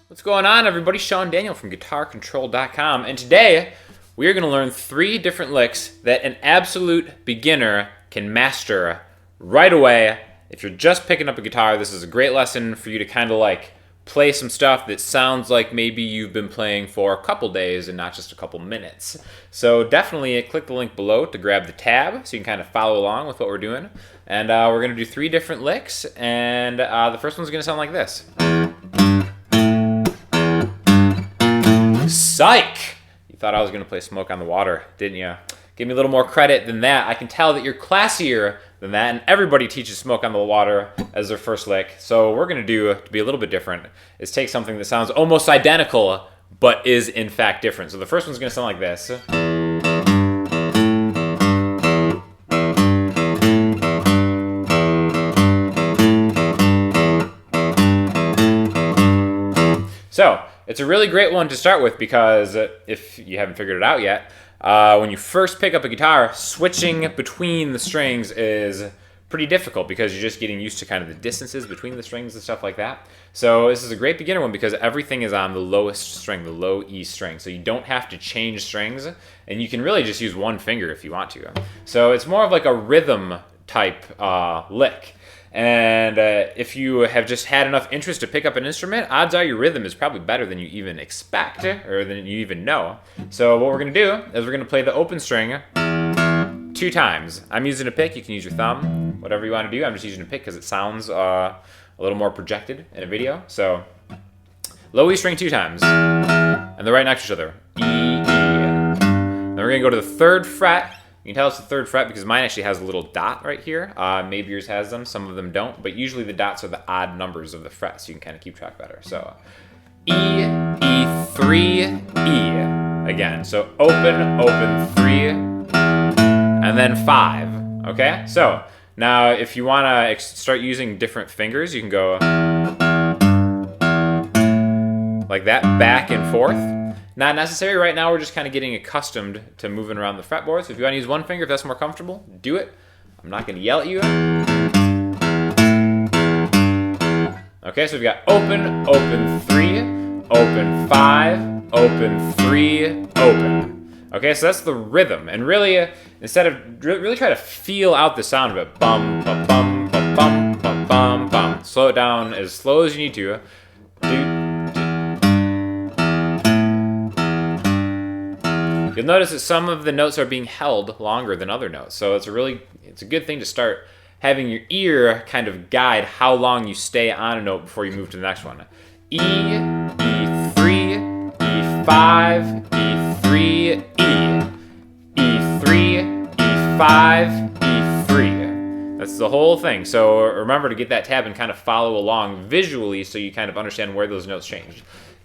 What's going on, everybody? Sean Daniel from GuitarControl.com, and today we are going to learn 3 different licks that an absolute beginner can master right away. If you're just picking up a guitar, this is a great lesson for you to kind of like play some stuff that sounds like maybe you've been playing for a couple days and not just a couple minutes. So definitely click the link below to grab the tab so you can kind of follow along with what we're doing. And we're going to do 3 different licks, and the first one's going to sound like this. Psych! You thought I was going to play Smoke on the Water, didn't you? Give me a little more credit than that. I can tell that you're classier than that, and everybody teaches Smoke on the Water as their first lick. So what we're going to do, to be a little bit different, is take something that sounds almost identical, but is in fact different. So the first one's going to sound like this. So, it's a really great one to start with because if you haven't figured it out yet, when you first pick up a guitar, switching between the strings is pretty difficult because you're just getting used to kind of the distances between the strings and stuff like that. So this is a great beginner one because everything is on the lowest string, the low E string. So you don't have to change strings, and you can really just use one finger if you want to. So it's more of like a rhythm type lick. And if you have just had enough interest to pick up an instrument, odds are your rhythm is probably better than you even expect or than you even know. So what we're going to do is we're going to play the open string 2 times. I'm using a pick. You can use your thumb, whatever you want to do. I'm just using a pick because it sounds a little more projected in a video. So low E string 2 times, and they're right next to each other. E, E. Then we're going to go to the 3rd fret. You can tell it's the 3rd fret because mine actually has a little dot right here. Maybe yours has them, some of them don't, but usually the dots are the odd numbers of the frets, so you can kind of keep track better. So E, E3, E again. So open, open, 3, and then 5. Okay? So now if you want to start using different fingers, you can go like that, back and forth. Not necessary. Right now we're just kind of getting accustomed to moving around the fretboard. So if you want to use one finger, if that's more comfortable, do it. I'm not going to yell at you. Okay, so we've got open, open, 3, open, 5, open, 3, open. Okay, so that's the rhythm. And really, instead of really try to feel out the sound of it, bum, bum, bum, bum, bum, bum, bum, bum. Slow it down as slow as you need to. You'll notice that some of the notes are being held longer than other notes. So it's a good thing to start having your ear kind of guide how long you stay on a note before you move to the next one. E, E3, E5, E3, E, E3, E5, E3. That's the whole thing. So remember to get that tab and kind of follow along visually so you kind of understand where those notes change.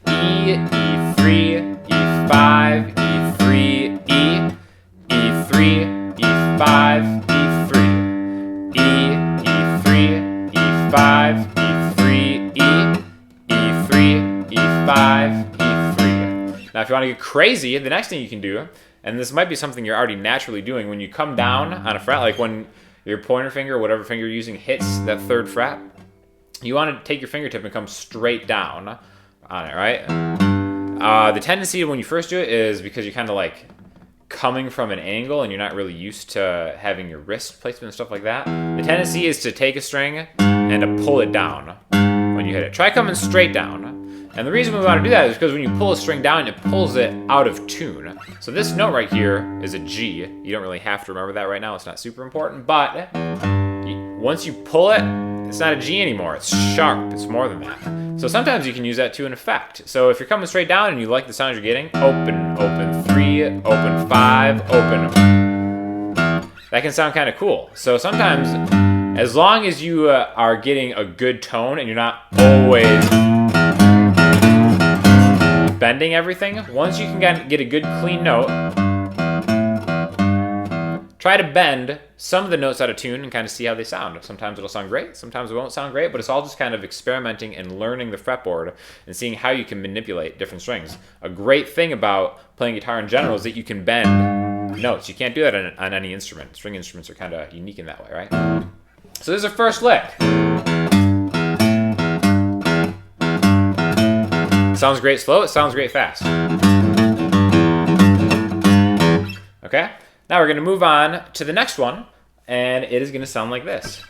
E, E3, E5, E3, E, E3, E5, E3, E, E3, E5, E3, E, E3, E5, E3. Now if you want to get crazy, the next thing you can do, and this might be something you're already naturally doing, when you come down on a fret, like when your pointer finger or whatever finger you're using hits that 3rd fret, you want to take your fingertip and come straight down on it, right? The tendency when you first do it is because you're kind of like coming from an angle and you're not really used to having your wrist placement and stuff like that. The tendency is to take a string and to pull it down when you hit it. Try coming straight down. And the reason we want to do that is because when you pull a string down, it pulls it out of tune. So this note right here is a G. You don't really have to remember that right now. It's not super important, but once you pull it, it's not a G anymore. It's sharp. It's more than that. So sometimes you can use that to an effect. So if you're coming straight down and you like the sound you're getting, open, open, 3, open, 5, open. That can sound kind of cool. So sometimes, as long as you are getting a good tone and you're not always bending everything, once you can get a good clean note, try to bend some of the notes out of tune and kind of see how they sound. Sometimes it'll sound great, sometimes it won't sound great, but it's all just kind of experimenting and learning the fretboard and seeing how you can manipulate different strings. A great thing about playing guitar in general is that you can bend notes. You can't do that on any instrument. String instruments are kind of unique in that way, right? So this is our first lick. sounds great slow, it sounds great fast. Okay, now we're going to move on to the next one, and it is going to sound like this.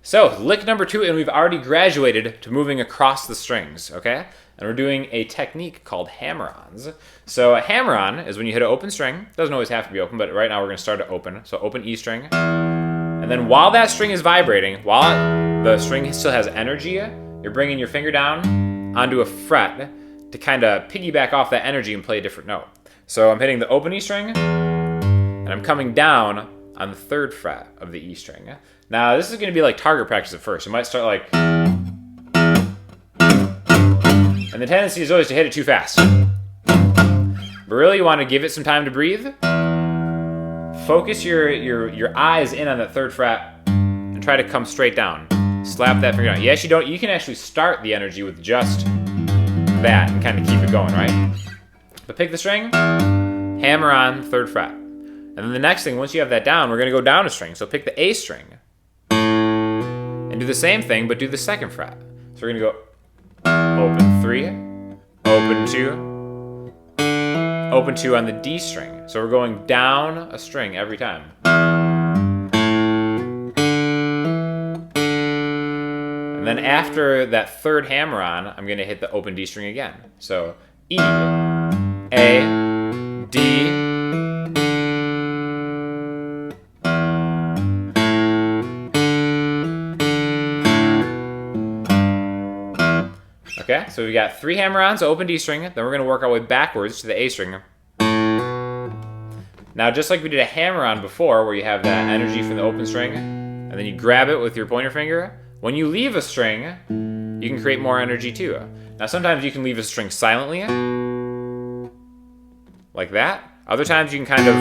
So, lick number 2, and we've already graduated to moving across the strings, okay? And we're doing a technique called hammer-ons. So a hammer-on is when you hit an open string. Doesn't always have to be open, but right now we're going to start it open. So open E string. And then while that string is vibrating, while the string still has energy, you're bringing your finger down onto a fret to kind of piggyback off that energy and play a different note. So I'm hitting the open E string, and I'm coming down on the 3rd fret of the E string. Now this is going to be like target practice at first. You might start like... And the tendency is always to hit it too fast. But really you want to give it some time to breathe. Focus your eyes in on that 3rd fret and try to come straight down. Slap that finger down. Yes, you can actually start the energy with just that and kind of keep it going, right? But pick the string, hammer on 3rd fret. And then the next thing, once you have that down, we're going to go down a string. So pick the A string and do the same thing, but do the 2nd fret. So we're going to go open 3, open 2, open 2 on the D string. So we're going down a string every time. And then after that 3rd hammer on, I'm going to hit the open D string again. So E, A, D, okay, so we got 3 hammer-ons, open D string, then we're going to work our way backwards to the A string. Now, just like we did a hammer-on before, where you have that energy from the open string, and then you grab it with your pointer finger, when you leave a string, you can create more energy too. Now, sometimes you can leave a string silently, like that. Other times you can kind of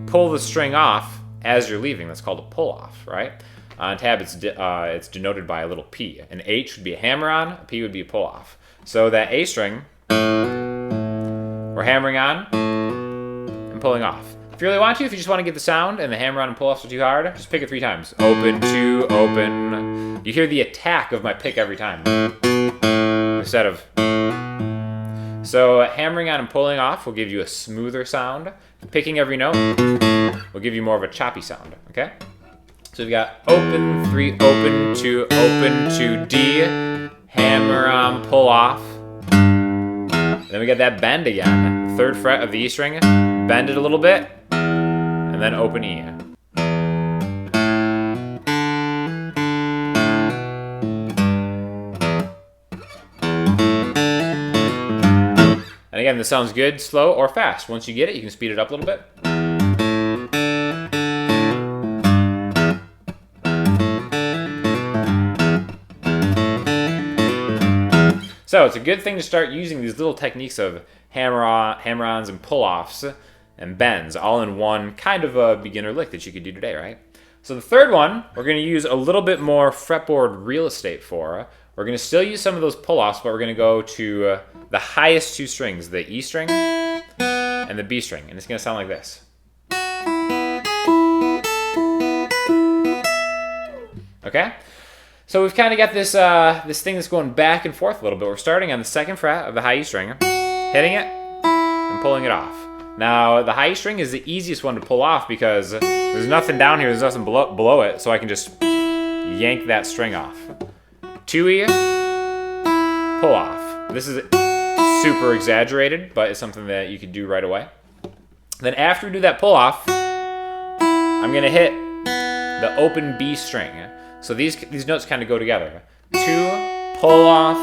pull the string off as you're leaving. That's called a pull-off, right? On tab, it's denoted by a little P. An H would be a hammer-on, a P would be a pull-off. So that A string, we're hammering on and pulling off. If you really want to, if you just want to get the sound and the hammer-on and pull-offs are too hard, just pick it 3 times. Open, 2, open. You hear the attack of my pick every time. Instead of... So hammering on and pulling off will give you a smoother sound. Picking every note will give you more of a choppy sound, okay? So we've got open, 3, open, 2, D, hammer on, pull off. And then we got that bend again. 3rd fret of the E string, bend it a little bit, and then open E. And again, this sounds good, slow, or fast. Once you get it, you can speed it up a little bit. So it's a good thing to start using these little techniques of hammer-ons and pull-offs and bends all in one kind of a beginner lick that you could do today, right? So the 3rd one, we're going to use a little bit more fretboard real estate for. We're going to still use some of those pull-offs, but we're going to go to the highest 2 strings, the E string and the B string. And it's going to sound like this. Okay? So we've kind of got this this thing that's going back and forth a little bit. We're starting on the 2nd fret of the high E string, hitting it, and pulling it off. Now, the high E string is the easiest one to pull off because there's nothing down here, there's nothing below it, so I can just yank that string off. 2E, pull off. This is super exaggerated, but it's something that you could do right away. Then after we do that pull off, I'm going to hit the open B string. So these notes kind of go together. 2, pull off,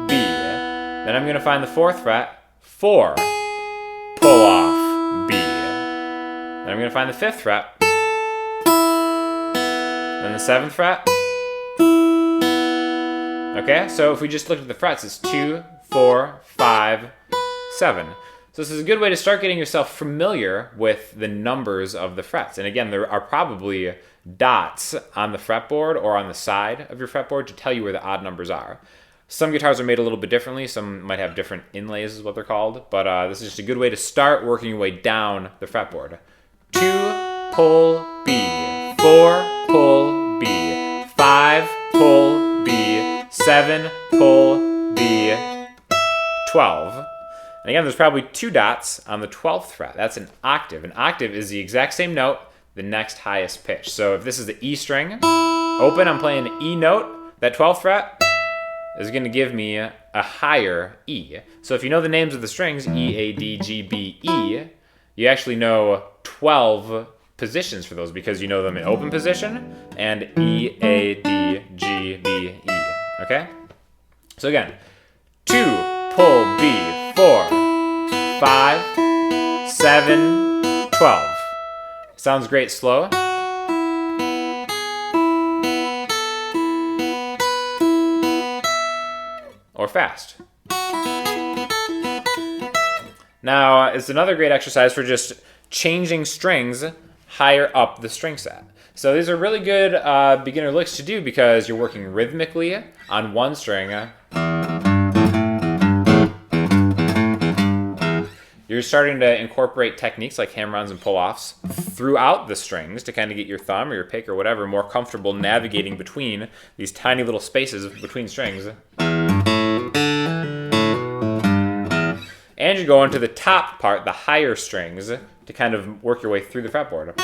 B. Then I'm going to find the 4th fret, 4, pull off, B. Then I'm going to find the 5th fret. Then the 7th fret. Okay, so if we just look at the frets, it's 2, 4, 5, 7. So this is a good way to start getting yourself familiar with the numbers of the frets. And again, there are probably dots on the fretboard or on the side of your fretboard to tell you where the odd numbers are. Some guitars are made a little bit differently. Some might have different inlays is what they're called. But this is just a good way to start working your way down the fretboard. 2, 2, pull B. 4, pull B. 5, pull B. 7, pull B. 12. And again, there's probably 2 dots on the 12th fret. That's an octave. An octave is the exact same note, the next highest pitch. So if this is the E string, open, I'm playing an E note, that 12th fret is going to give me a higher E. So if you know the names of the strings, E, A, D, G, B, E, you actually know 12 positions for those because you know them in open position and E, A, D, G, B, E. Okay? So again, 2, pull B, 4, 5, 7, 12. Sounds great slow. Or fast. Now, it's another great exercise for just changing strings higher up the string set. So these are really good beginner licks to do because you're working rhythmically on one string. You're starting to incorporate techniques like hammer-ons and pull-offs throughout the strings to kind of get your thumb or your pick or whatever more comfortable navigating between these tiny little spaces between strings. And you're going to the top part, the higher strings, to kind of work your way through the fretboard.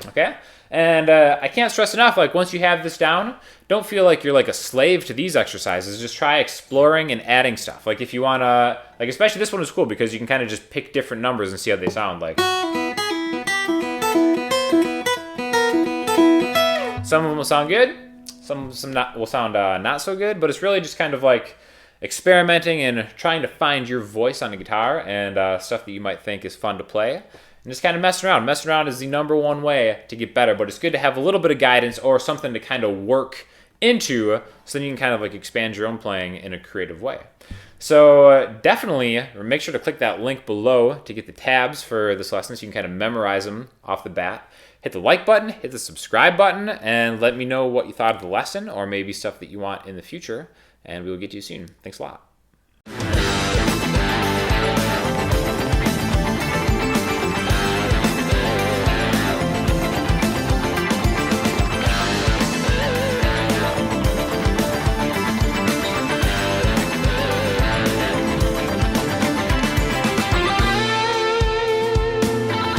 Okay? And I can't stress enough, like once you have this down, don't feel like you're like a slave to these exercises. Just try exploring and adding stuff. Like if you want to, like especially this one is cool because you can kind of just pick different numbers and see how they sound. Like some of them will sound good. Some will sound not so good, but it's really just kind of like experimenting and trying to find your voice on the guitar and stuff that you might think is fun to play. And just kind of messing around. Messing around is the #1 way to get better, but it's good to have a little bit of guidance or something to kind of work into so then you can kind of like expand your own playing in a creative way. So definitely make sure to click that link below to get the tabs for this lesson so you can kind of memorize them off the bat. Hit the like button, hit the subscribe button, and let me know what you thought of the lesson or maybe stuff that you want in the future, and we will get to you soon. Thanks a lot.